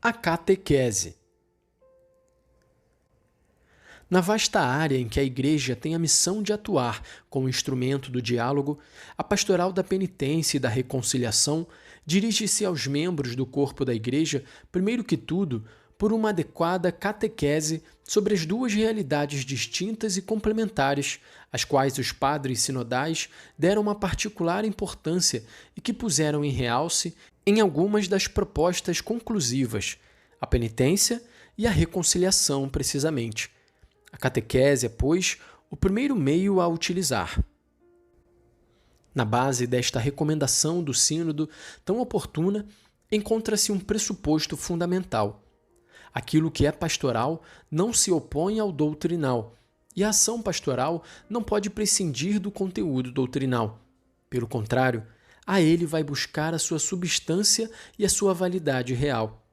A catequese. Na vasta área em que a Igreja tem a missão de atuar como instrumento do diálogo, a pastoral da penitência e da reconciliação dirige-se aos membros do corpo da Igreja, primeiro que tudo, por uma adequada catequese sobre as duas realidades distintas e complementares, às quais os padres sinodais deram uma particular importância e que puseram em realce em algumas das propostas conclusivas, a penitência e a reconciliação, precisamente. A catequese é, pois, o primeiro meio a utilizar. Na base desta recomendação do Sínodo, tão oportuna, encontra-se um pressuposto fundamental. Aquilo que é pastoral não se opõe ao doutrinal, e a ação pastoral não pode prescindir do conteúdo doutrinal. Pelo contrário, a ele vai buscar a sua substância e a sua validade real.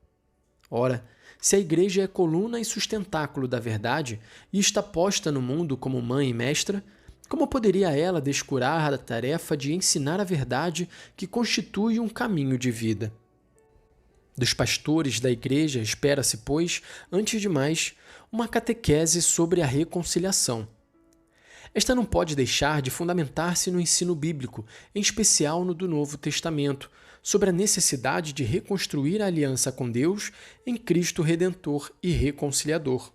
Ora, se a Igreja é coluna e sustentáculo da verdade e está posta no mundo como mãe e mestra, como poderia ela descurar a tarefa de ensinar a verdade que constitui um caminho de vida? Dos pastores da Igreja espera-se, pois, antes de mais, uma catequese sobre a reconciliação. Esta não pode deixar de fundamentar-se no ensino bíblico, em especial no do Novo Testamento, sobre a necessidade de reconstruir a aliança com Deus em Cristo Redentor e Reconciliador.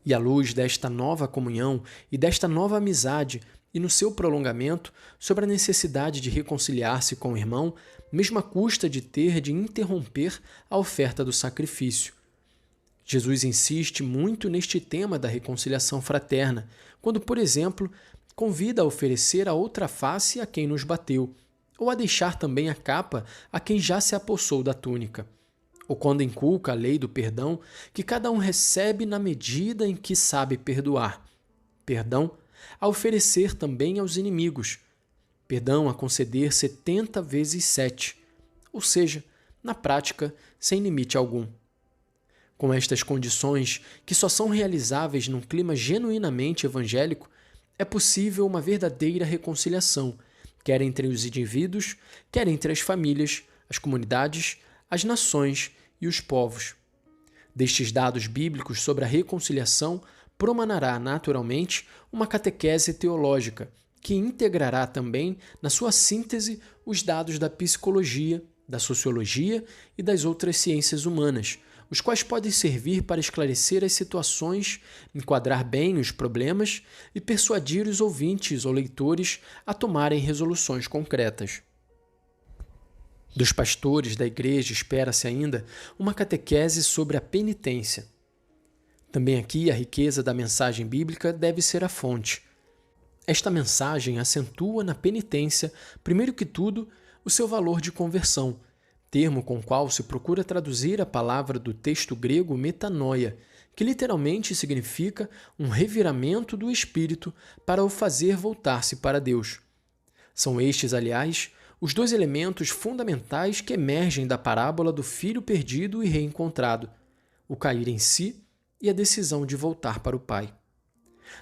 E à luz desta nova comunhão e desta nova amizade, e no seu prolongamento, sobre a necessidade de reconciliar-se com o irmão, mesmo à custa de ter de interromper a oferta do sacrifício. Jesus insiste muito neste tema da reconciliação fraterna, quando, por exemplo, convida a oferecer a outra face a quem nos bateu, ou a deixar também a capa a quem já se apossou da túnica, ou quando inculca a lei do perdão que cada um recebe na medida em que sabe perdoar. Perdão a oferecer também aos inimigos, perdão a conceder 70 vezes 7, ou seja, na prática, sem limite algum. Com estas condições, que só são realizáveis num clima genuinamente evangélico, é possível uma verdadeira reconciliação, quer entre os indivíduos, quer entre as famílias, as comunidades, as nações e os povos. Destes dados bíblicos sobre a reconciliação, promanará naturalmente uma catequese teológica, que integrará também, na sua síntese, os dados da psicologia, da sociologia e das outras ciências humanas, os quais podem servir para esclarecer as situações, enquadrar bem os problemas e persuadir os ouvintes ou leitores a tomarem resoluções concretas. Dos pastores da Igreja espera-se ainda uma catequese sobre a penitência. Também aqui a riqueza da mensagem bíblica deve ser a fonte. Esta mensagem acentua na penitência, primeiro que tudo, o seu valor de conversão, termo com o qual se procura traduzir a palavra do texto grego metanoia, que literalmente significa um reviramento do espírito para o fazer voltar-se para Deus. São estes, aliás, os dois elementos fundamentais que emergem da parábola do filho perdido e reencontrado, o cair em si e a decisão de voltar para o Pai.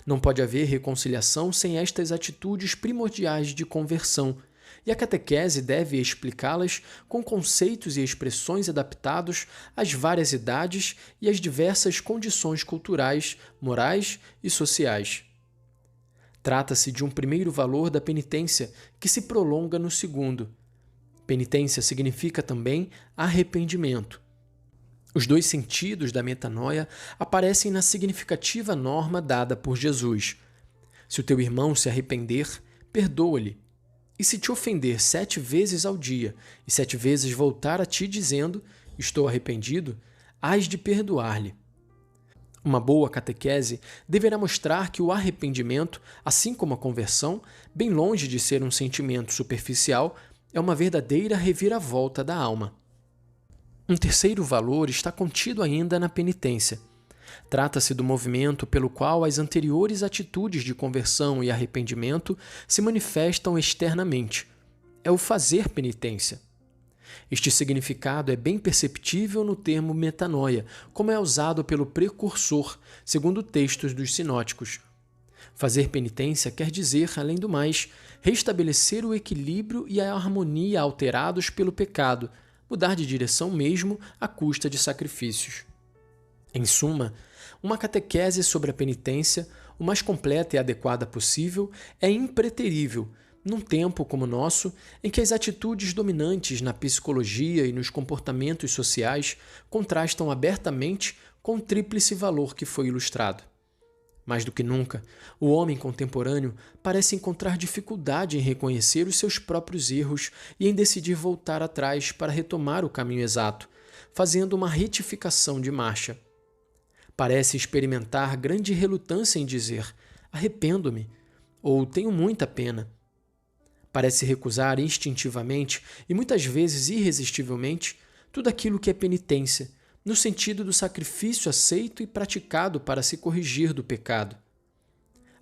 Não pode haver reconciliação sem estas atitudes primordiais de conversão, e a catequese deve explicá-las com conceitos e expressões adaptados às várias idades e às diversas condições culturais, morais e sociais. Trata-se de um primeiro valor da penitência que se prolonga no segundo. Penitência significa também arrependimento. Os dois sentidos da metanoia aparecem na significativa norma dada por Jesus. Se o teu irmão se arrepender, perdoa-lhe. E se te ofender 7 vezes ao dia, e 7 vezes voltar a ti dizendo, estou arrependido, hás de perdoar-lhe. Uma boa catequese deverá mostrar que o arrependimento, assim como a conversão, bem longe de ser um sentimento superficial, é uma verdadeira reviravolta da alma. Um terceiro valor está contido ainda na penitência. Trata-se do movimento pelo qual as anteriores atitudes de conversão e arrependimento se manifestam externamente. É o fazer penitência. Este significado é bem perceptível no termo metanoia, como é usado pelo precursor, segundo textos dos sinóticos. Fazer penitência quer dizer, além do mais, restabelecer o equilíbrio e a harmonia alterados pelo pecado, mudar de direção mesmo à custa de sacrifícios. Em suma, uma catequese sobre a penitência, o mais completa e adequada possível, é impreterível, num tempo como o nosso, em que as atitudes dominantes na psicologia e nos comportamentos sociais contrastam abertamente com o tríplice valor que foi ilustrado. Mais do que nunca, o homem contemporâneo parece encontrar dificuldade em reconhecer os seus próprios erros e em decidir voltar atrás para retomar o caminho exato, fazendo uma retificação de marcha. Parece experimentar grande relutância em dizer "arrependo-me" ou "tenho muita pena". Parece recusar instintivamente e muitas vezes irresistivelmente tudo aquilo que é penitência, no sentido do sacrifício aceito e praticado para se corrigir do pecado.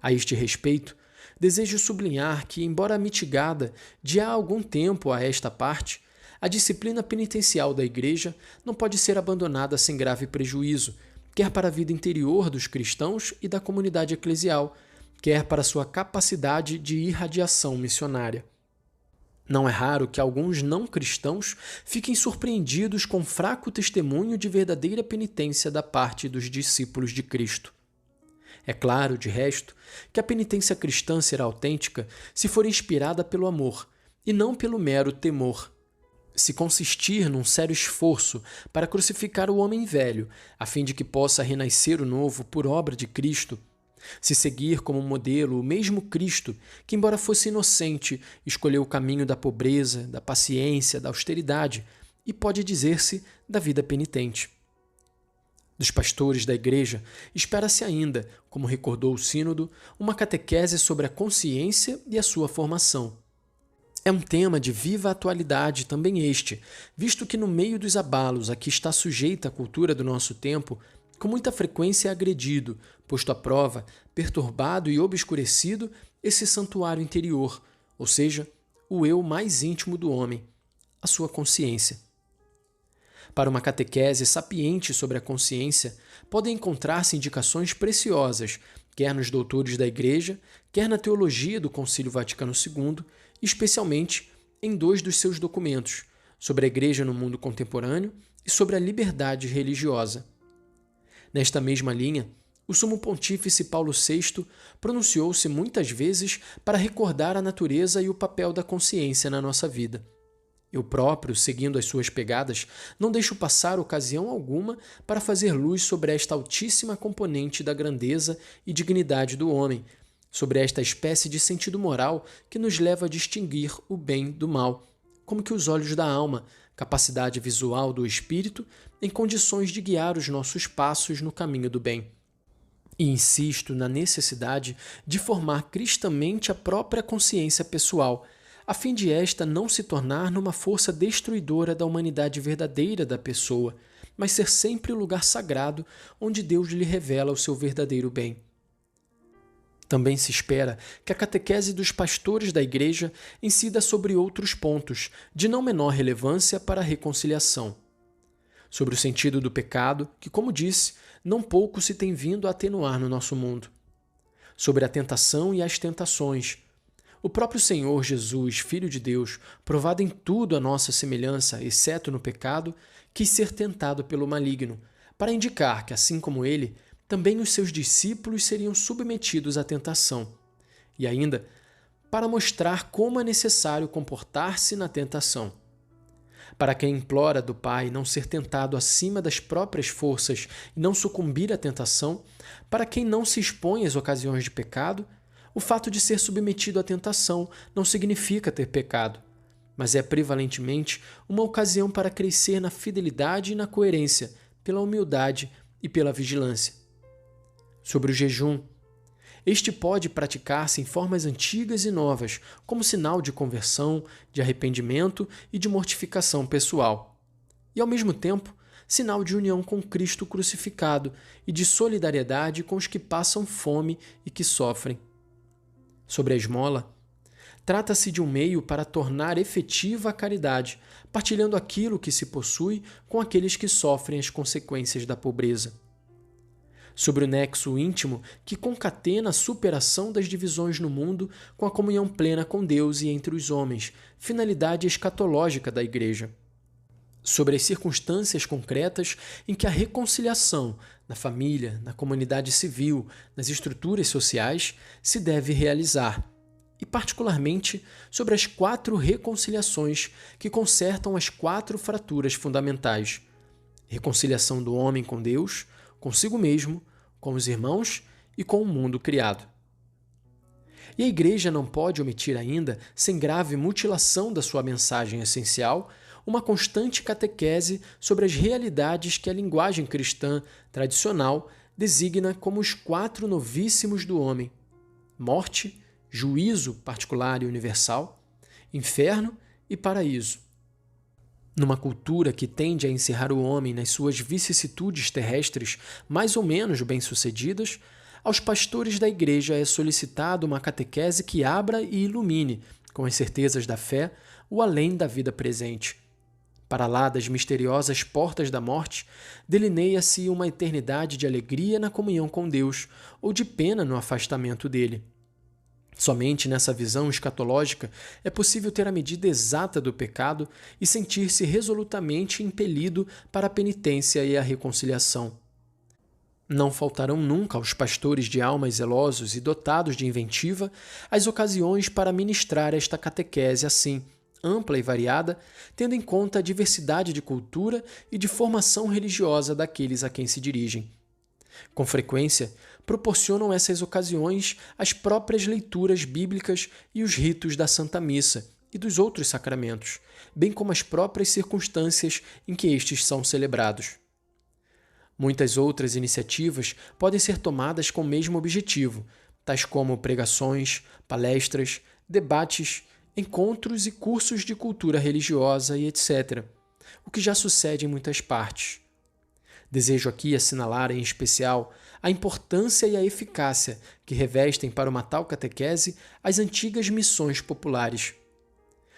A este respeito, desejo sublinhar que, embora mitigada de há algum tempo a esta parte, a disciplina penitencial da Igreja não pode ser abandonada sem grave prejuízo, quer para a vida interior dos cristãos e da comunidade eclesial, quer para sua capacidade de irradiação missionária. Não é raro que alguns não cristãos fiquem surpreendidos com fraco testemunho de verdadeira penitência da parte dos discípulos de Cristo. É claro, de resto, que a penitência cristã será autêntica se for inspirada pelo amor e não pelo mero temor. Se consistir num sério esforço para crucificar o homem velho, a fim de que possa renascer o novo por obra de Cristo, se seguir como modelo o mesmo Cristo, que, embora fosse inocente, escolheu o caminho da pobreza, da paciência, da austeridade e, pode dizer-se, da vida penitente. Dos pastores da Igreja, espera-se ainda, como recordou o Sínodo, uma catequese sobre a consciência e a sua formação. É um tema de viva atualidade também este, visto que no meio dos abalos a que está sujeita a cultura do nosso tempo, com muita frequência é agredido, posto à prova, perturbado e obscurecido esse santuário interior, ou seja, o eu mais íntimo do homem, a sua consciência. Para uma catequese sapiente sobre a consciência, podem encontrar-se indicações preciosas, quer nos doutores da Igreja, quer na teologia do Concílio Vaticano II, especialmente em 2 dos seus documentos, sobre a Igreja no mundo contemporâneo e sobre a liberdade religiosa. Nesta mesma linha, o Sumo Pontífice Paulo VI pronunciou-se muitas vezes para recordar a natureza e o papel da consciência na nossa vida. Eu próprio, seguindo as suas pegadas, não deixo passar ocasião alguma para fazer luz sobre esta altíssima componente da grandeza e dignidade do homem, sobre esta espécie de sentido moral que nos leva a distinguir o bem do mal, como que os olhos da alma, capacidade visual do espírito, em condições de guiar os nossos passos no caminho do bem. E insisto na necessidade de formar cristamente a própria consciência pessoal, a fim de esta não se tornar numa força destruidora da humanidade verdadeira da pessoa, mas ser sempre o lugar sagrado onde Deus lhe revela o seu verdadeiro bem. Também se espera que a catequese dos pastores da Igreja incida sobre outros pontos, de não menor relevância para a reconciliação. Sobre o sentido do pecado, que, como disse, não pouco se tem vindo a atenuar no nosso mundo. Sobre a tentação e as tentações. O próprio Senhor Jesus, Filho de Deus, provado em tudo a nossa semelhança, exceto no pecado, quis ser tentado pelo maligno, para indicar que, assim como ele, também os seus discípulos seriam submetidos à tentação. E ainda, para mostrar como é necessário comportar-se na tentação. Para quem implora do Pai não ser tentado acima das próprias forças e não sucumbir à tentação, para quem não se expõe às ocasiões de pecado, o fato de ser submetido à tentação não significa ter pecado, mas é prevalentemente uma ocasião para crescer na fidelidade e na coerência, pela humildade e pela vigilância. Sobre o jejum. Este pode praticar-se em formas antigas e novas, como sinal de conversão, de arrependimento e de mortificação pessoal. E, ao mesmo tempo, sinal de união com Cristo crucificado e de solidariedade com os que passam fome e que sofrem. Sobre a esmola. Trata-se de um meio para tornar efetiva a caridade, partilhando aquilo que se possui com aqueles que sofrem as consequências da pobreza. Sobre o nexo íntimo que concatena a superação das divisões no mundo com a comunhão plena com Deus e entre os homens, finalidade escatológica da Igreja. sobre as circunstâncias concretas em que a reconciliação na família, na comunidade civil, nas estruturas sociais se deve realizar, e particularmente sobre as 4 reconciliações que consertam as 4 fraturas fundamentais: reconciliação do homem com Deus, consigo mesmo, com os irmãos e com o mundo criado. E a Igreja não pode omitir ainda, sem grave mutilação da sua mensagem essencial, uma constante catequese sobre as realidades que a linguagem cristã tradicional designa como os 4 novíssimos do homem: morte, juízo particular e universal, inferno e paraíso. Numa cultura que tende a encerrar o homem nas suas vicissitudes terrestres mais ou menos bem-sucedidas, aos pastores da Igreja é solicitada uma catequese que abra e ilumine, com as certezas da fé, o além da vida presente. Para lá das misteriosas portas da morte, delineia-se uma eternidade de alegria na comunhão com Deus ou de pena no afastamento dele. Somente nessa visão escatológica é possível ter a medida exata do pecado e sentir-se resolutamente impelido para a penitência e a reconciliação. Não faltarão nunca aos pastores de almas zelosos e dotados de inventiva as ocasiões para ministrar esta catequese assim, ampla e variada, tendo em conta a diversidade de cultura e de formação religiosa daqueles a quem se dirigem. Com frequência, proporcionam essas ocasiões as próprias leituras bíblicas e os ritos da Santa Missa e dos outros sacramentos, bem como as próprias circunstâncias em que estes são celebrados. Muitas outras iniciativas podem ser tomadas com o mesmo objetivo, tais como pregações, palestras, debates, encontros e cursos de cultura religiosa e etc., o que já sucede em muitas partes. Desejo aqui assinalar em especial a importância e a eficácia que revestem para uma tal catequese as antigas missões populares.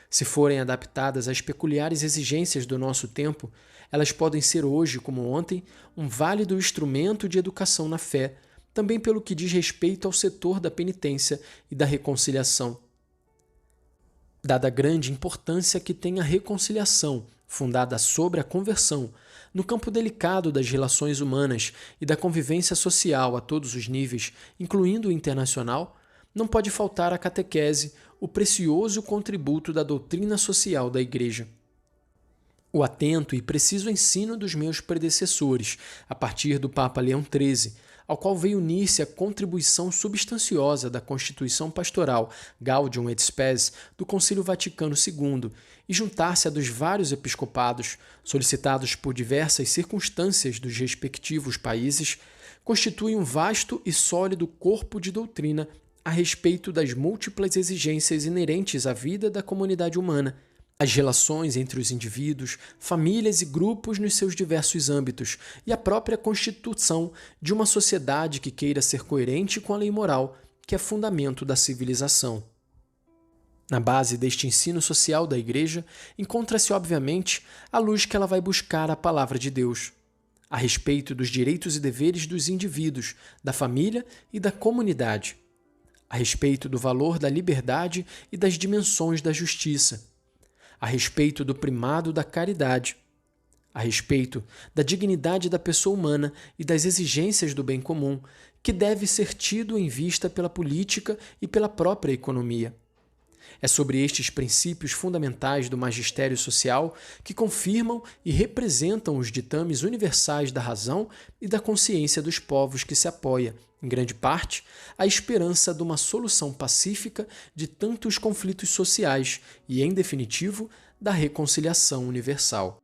Se forem adaptadas às peculiares exigências do nosso tempo, elas podem ser hoje, como ontem, um válido instrumento de educação na fé, também pelo que diz respeito ao setor da penitência e da reconciliação. Dada a grande importância que tem a reconciliação, fundada sobre a conversão, no campo delicado das relações humanas e da convivência social a todos os níveis, incluindo o internacional, não pode faltar à catequese o precioso contributo da doutrina social da Igreja. O atento e preciso ensino dos meus predecessores, a partir do Papa Leão XIII, ao qual veio unir-se a contribuição substanciosa da Constituição Pastoral Gaudium et Spes do Concílio Vaticano II e juntar-se a dos vários episcopados, solicitados por diversas circunstâncias dos respectivos países, constitui um vasto e sólido corpo de doutrina a respeito das múltiplas exigências inerentes à vida da comunidade humana, as relações entre os indivíduos, famílias e grupos nos seus diversos âmbitos e a própria constituição de uma sociedade que queira ser coerente com a lei moral, que é fundamento da civilização. Na base deste ensino social da Igreja encontra-se, obviamente, a luz que ela vai buscar à Palavra de Deus, a respeito dos direitos e deveres dos indivíduos, da família e da comunidade, a respeito do valor da liberdade e das dimensões da justiça, a respeito do primado da caridade, a respeito da dignidade da pessoa humana e das exigências do bem comum, que deve ser tido em vista pela política e pela própria economia. É sobre estes princípios fundamentais do magistério social que confirmam e representam os ditames universais da razão e da consciência dos povos que se apoia, em grande parte, a esperança de uma solução pacífica de tantos conflitos sociais e, em definitivo, da reconciliação universal.